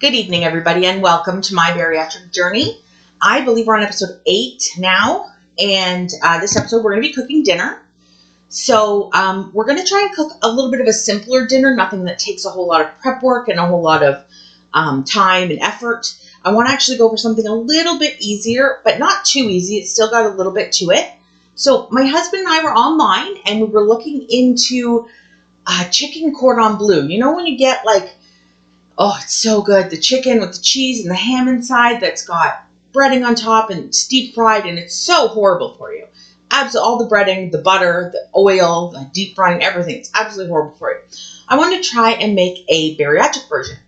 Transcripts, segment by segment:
Good evening, everybody, and welcome to my bariatric journey. I believe we're on episode 8 now, and this episode we're going to be cooking dinner. So we're going to try and cook a little bit of a simpler dinner, nothing that takes a whole lot of prep work and a whole lot of time and effort. I want to actually go for something a little bit easier, but not too easy. It's still got a little bit to it. So my husband and I were online, and we were looking into chicken cordon bleu. You know when you get like, oh, it's so good. The chicken with the cheese and the ham inside that's got breading on top and it's deep fried, and it's so horrible for you. Absolutely, all the breading, the butter, the oil, the deep frying, everything. It's absolutely horrible for you. I wanted to try and make a bariatric version.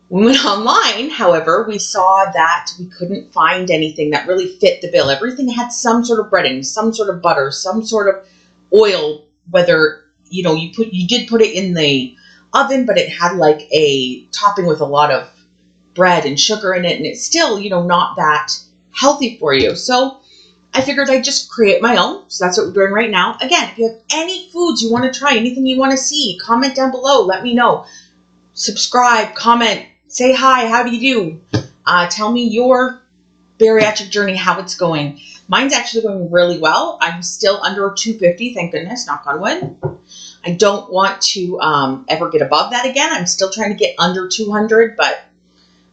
When we went online, however, we saw that we couldn't find anything that really fit the bill. Everything had some sort of breading, some sort of butter, some sort of oil, whether, you did put it in the oven, but it had like a topping with a lot of bread and sugar in it, and it's still, not that healthy for you. So I figured I'd just create my own. So that's what we're doing right now. Again, if you have any foods you want to try, anything you want to see, comment down below. Let me know. Subscribe, comment, say hi, how do you do? Tell me your bariatric journey, how it's going. Mine's actually going really well. I'm still under 250, thank goodness, knock on wood. I don't want to ever get above that again. I'm still trying to get under 200, but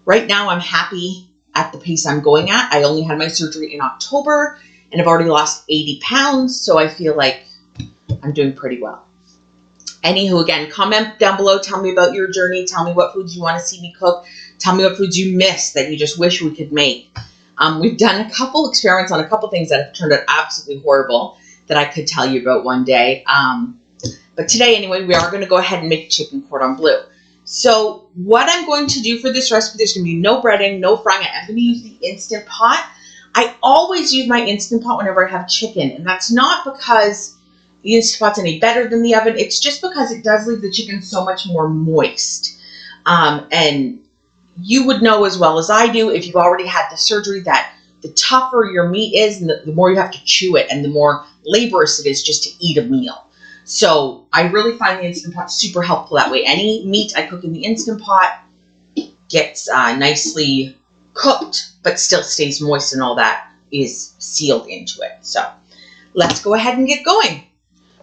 right now I'm happy at the pace I'm going at. I only had my surgery in October, and I've already lost 80 pounds, so I feel like I'm doing pretty well. Anywho, again, comment down below. Tell me about your journey. Tell me what foods you want to see me cook. Tell me what foods you miss that you just wish we could make. We've done a couple experiments on a couple things that have turned out absolutely horrible that I could tell you about one day. But today, anyway, we are going to go ahead and make chicken cordon bleu. So what I'm going to do for this recipe, there's going to be no breading, no frying. I'm going to use the Instant Pot. I always use my Instant Pot whenever I have chicken, and that's not because the Instant Pot's any better than the oven. It's just because it does leave the chicken so much more moist. And you would know as well as I do, if you've already had the surgery, that the tougher your meat is, and the more you have to chew it, and the more laborious it is just to eat a meal. So I really find the Instant Pot super helpful that way. Any meat I cook in the Instant Pot gets nicely cooked, but still stays moist, and all that is sealed into it. So let's go ahead and get going.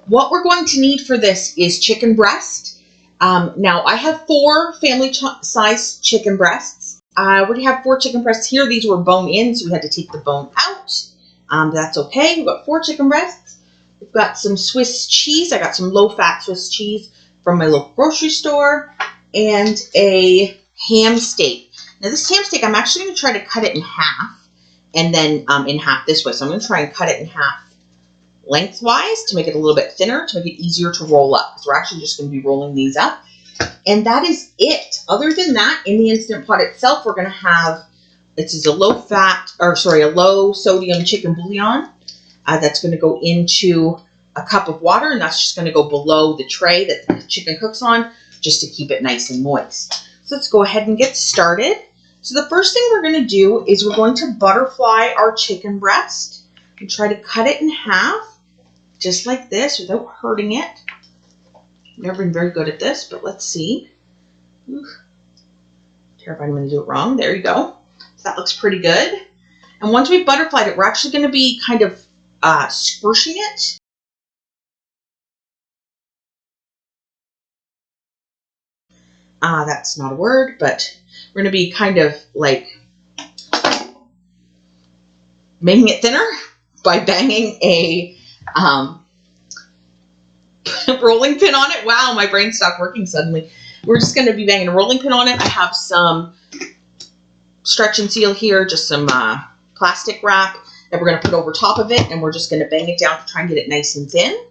What we're going to need for this is chicken breast. Now I have 4 family-sized chicken breasts. I already have 4 chicken breasts here. These were bone in, so we had to take the bone out. That's okay. We've got 4 chicken breasts. We've got some Swiss cheese. I got some low-fat Swiss cheese from my local grocery store, and a ham steak. Now this ham steak, I'm actually going to try to cut it in half, and then in half this way. So I'm going to try and cut it in half lengthwise to make it a little bit thinner, to make it easier to roll up, because we're actually just going to be rolling these up. And that is it. Other than that, in the Instant Pot itself, we're going to have, this is a low sodium chicken bouillon. That's going to go into a cup of water, and that's just going to go below the tray that the chicken cooks on, just to keep it nice and moist. So let's go ahead and get started. So the first thing we're going to do is we're going to butterfly our chicken breast and try to cut it in half, just like this, without hurting it. Never been very good at this, but let's see. Terrified I'm going to do it wrong. There you go. So that looks pretty good. And once we've butterflied it, we're actually going to be kind of squishing it. That's not a word, but we're going to be kind of like making it thinner by banging a rolling pin on it. Wow, my brain stopped working suddenly. We're just going to be banging a rolling pin on it. I have some stretch and seal here, just some plastic wrap that we're going to put over top of it, and we're just going to bang it down to try and get it nice and thin.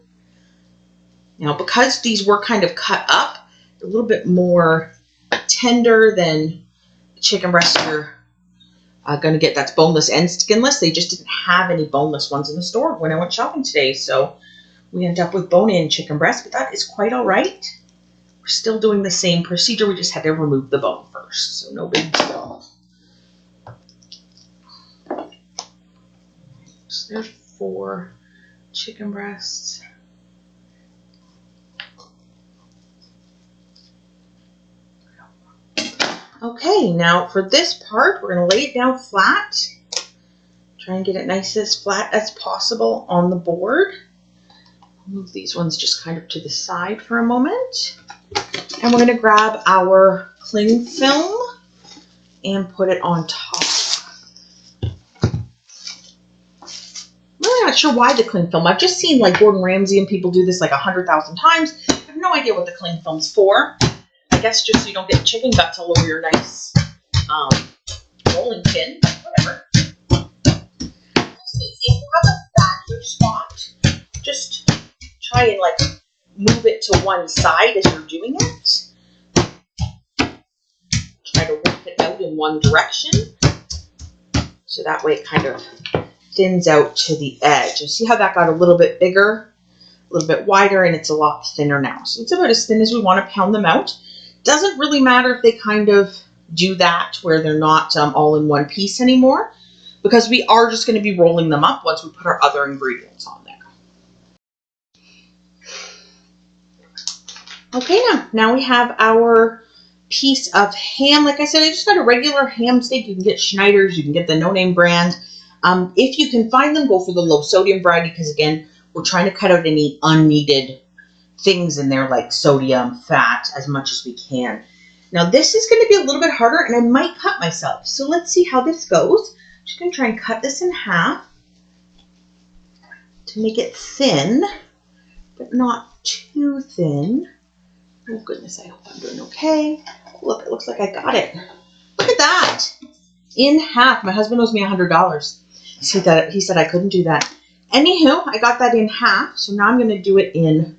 Now, because these were kind of cut up, they're a little bit more tender than chicken breast you're going to get that's boneless and skinless. They just didn't have any boneless ones in the store when I went shopping today, so we ended up with bone-in chicken breast, but that is quite all right. We're still doing the same procedure. We just had to remove the bone first, so no big deal. So there's 4 chicken breasts. Okay, now for this part, we're going to lay it down flat. Try and get it nice as flat as possible on the board. Move these ones just kind of to the side for a moment. And we're going to grab our cling film and put it on top. I'm really not sure why the cling film. I've just seen like Gordon Ramsay and people do this like 100,000 times. I have no idea what the cling film's for. I guess just so you don't get chicken guts all over your nice rolling pin, whatever. If you have a vacuum spot, just try and like move it to one side as you're doing it. Try to work it out in one direction. So that way it kind of thins out to the edge. You see how that got a little bit bigger, a little bit wider, and it's a lot thinner now. So it's about as thin as we want to pound them out. Doesn't really matter if they kind of do that where they're not all in one piece anymore, because we are just going to be rolling them up once we put our other ingredients on there. Okay, now we have our piece of ham. Like I said, I just got a regular ham steak. You can get Schneider's, you can get the no-name brand. If you can find them, go for the low-sodium variety, because again, we're trying to cut out any unneeded things in there like sodium, fat, as much as we can. Now this is going to be a little bit harder and I might cut myself. So let's see how this goes. I'm just going to try and cut this in half to make it thin, but not too thin. Oh goodness, I hope I'm doing okay. Look, it looks like I got it. Look at that. In half. My husband owes me $100. He said I couldn't do that. Anywho, I got that in half. So now I'm going to do it in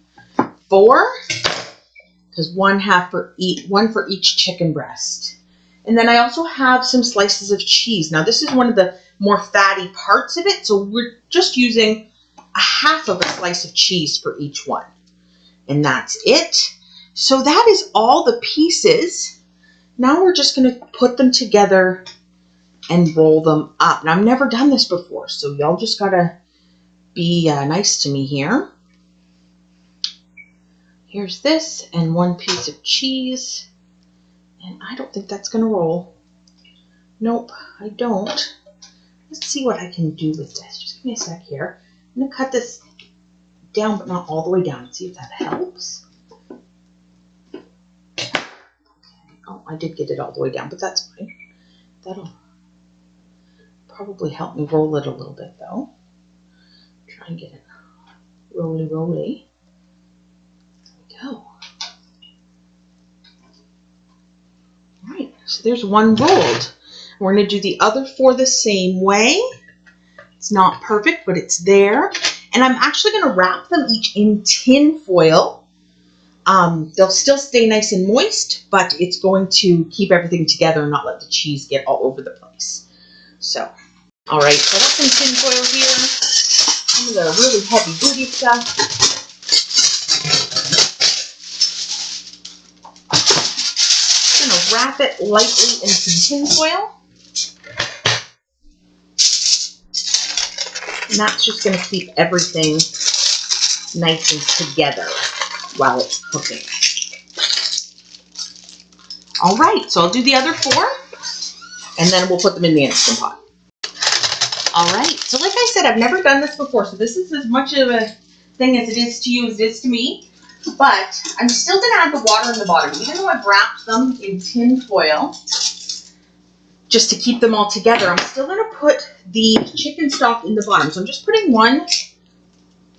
4, because one for each chicken breast. And then I also have some slices of cheese. Now this is one of the more fatty parts of it, so we're just using a half of a slice of cheese for each one. And that's it. So that is all the pieces. Now we're just going to put them together and roll them up. Now I've never done this before, so y'all just got to be nice to me here. Here's this and one piece of cheese. And I don't think that's going to roll. Nope, I don't. Let's see what I can do with this. Just give me a sec here. I'm going to cut this down, but not all the way down. See if that helps. Okay. Oh, I did get it all the way down, but that's fine. That'll probably help me roll it a little bit, though. Try and get it roly-roly. Go. All right, so there's one rolled. We're going to do the other 4 the same way. It's not perfect, but it's there. And I'm actually going to wrap them each in tin foil. They'll still stay nice and moist, but it's going to keep everything together and not let the cheese get all over the place. So, all right, so I got some tin foil here. Some of the really heavy duty stuff. Wrap it lightly in some tin foil. And that's just going to keep everything nice and together while it's cooking. All right, so I'll do the other 4, and then we'll put them in the Instant Pot. All right, so like I said, I've never done this before, so this is as much of a thing as it is to you as it is to me. But I'm still going to add the water in the bottom. Even though I've wrapped them in tin foil, just to keep them all together, I'm still going to put the chicken stock in the bottom. So I'm just putting 1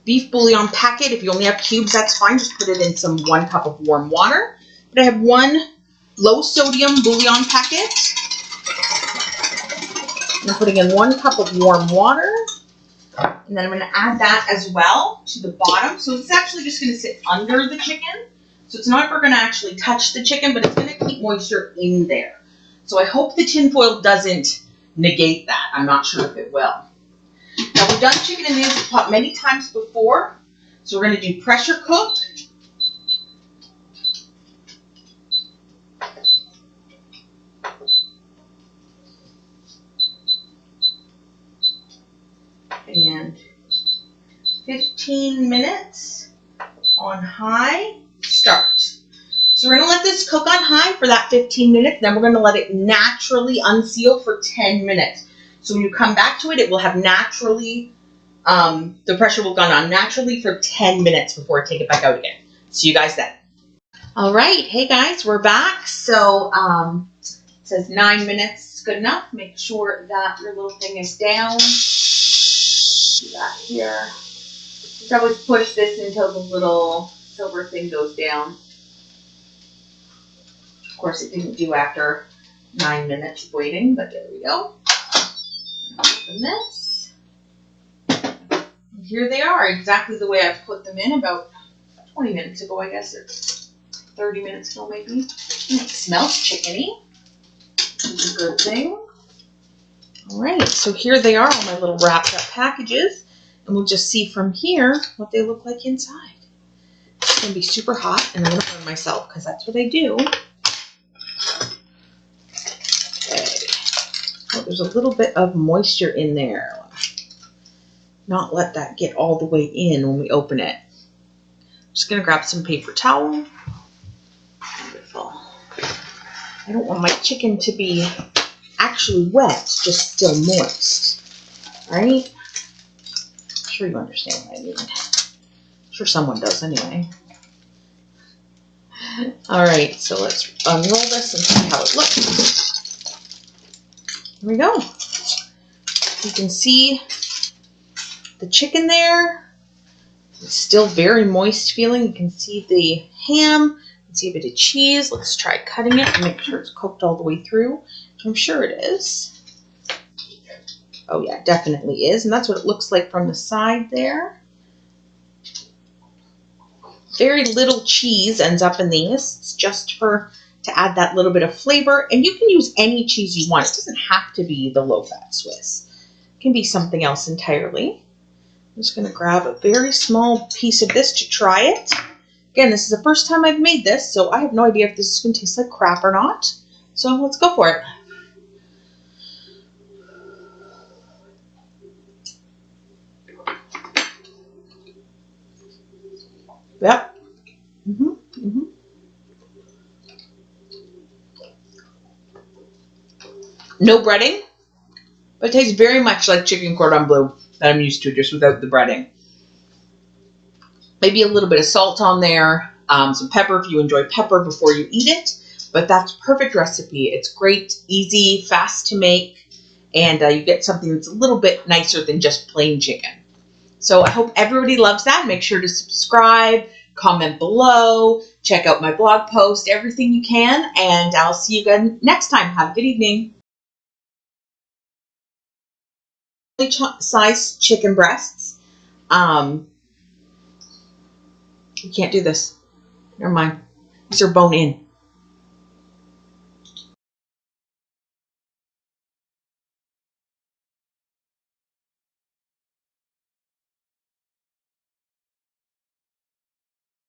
beef bouillon packet. If you only have cubes, that's fine. Just put it in some 1 cup of warm water. But I have 1 low sodium bouillon packet. I'm putting in 1 cup of warm water. And then I'm going to add that as well to the bottom. So it's actually just going to sit under the chicken. So it's not ever going to actually touch the chicken, but it's going to keep moisture in there. So I hope the tin foil doesn't negate that. I'm not sure if it will. Now we've done chicken in the Instant Pot many times before. So we're going to do pressure cook. And 15 minutes on high, start. So So we're going to let this cook on high for that 15 minutes. Then we're going to let it naturally unseal for 10 minutes. So when you come back to it, it will have naturally, the pressure will go on naturally for 10 minutes before I take it back out again. See you guys then. All right. Hey guys, we're back. So it says 9 minutes is good enough. Make sure that your little thing is down. Do that here. Just always push this until the little silver thing goes down. Of course, it didn't do after 9 minutes of waiting, but there we go. Open this. And here they are, exactly the way I put them in about 20 minutes ago, I guess, or 30 minutes ago maybe. It smells chickeny, which is a good thing. All right, so here they are, all my little wrapped up packages, and we'll just see from here what they look like inside. It's going to be super hot, and I'm going to burn myself because that's what I do. Oh, there's a little bit of moisture in there. Not let that get all the way in when we open it. I'm just going to grab some paper towel. Beautiful. I don't want my chicken to be actually wet, just still moist. Alright? I'm sure you understand what I mean. I'm sure someone does anyway. Alright, so let's unroll this and see how it looks. Here we go. You can see the chicken there. It's still very moist feeling. You can see the ham. You can see a bit of cheese. Let's try cutting it and make sure it's cooked all the way through. I'm sure it is. Oh yeah, it definitely is. And that's what it looks like from the side there. Very little cheese ends up in these. It's just to add that little bit of flavor. And you can use any cheese you want. It doesn't have to be the low-fat Swiss. It can be something else entirely. I'm just going to grab a very small piece of this to try it. Again, this is the first time I've made this, so I have no idea if this is going to taste like crap or not. So let's go for it. Yep. No breading, but it tastes very much like chicken cordon bleu that I'm used to, just without the breading. Maybe a little bit of salt on there, some pepper if you enjoy pepper before you eat it. But that's a perfect recipe. It's great, easy, fast to make, and you get something that's a little bit nicer than just plain chicken. So I hope everybody loves that. Make sure to subscribe, comment below, check out my blog post, everything you can, and I'll see you again next time. Have a good evening. Size chicken breasts. You can't do this. Never mind. These are bone in.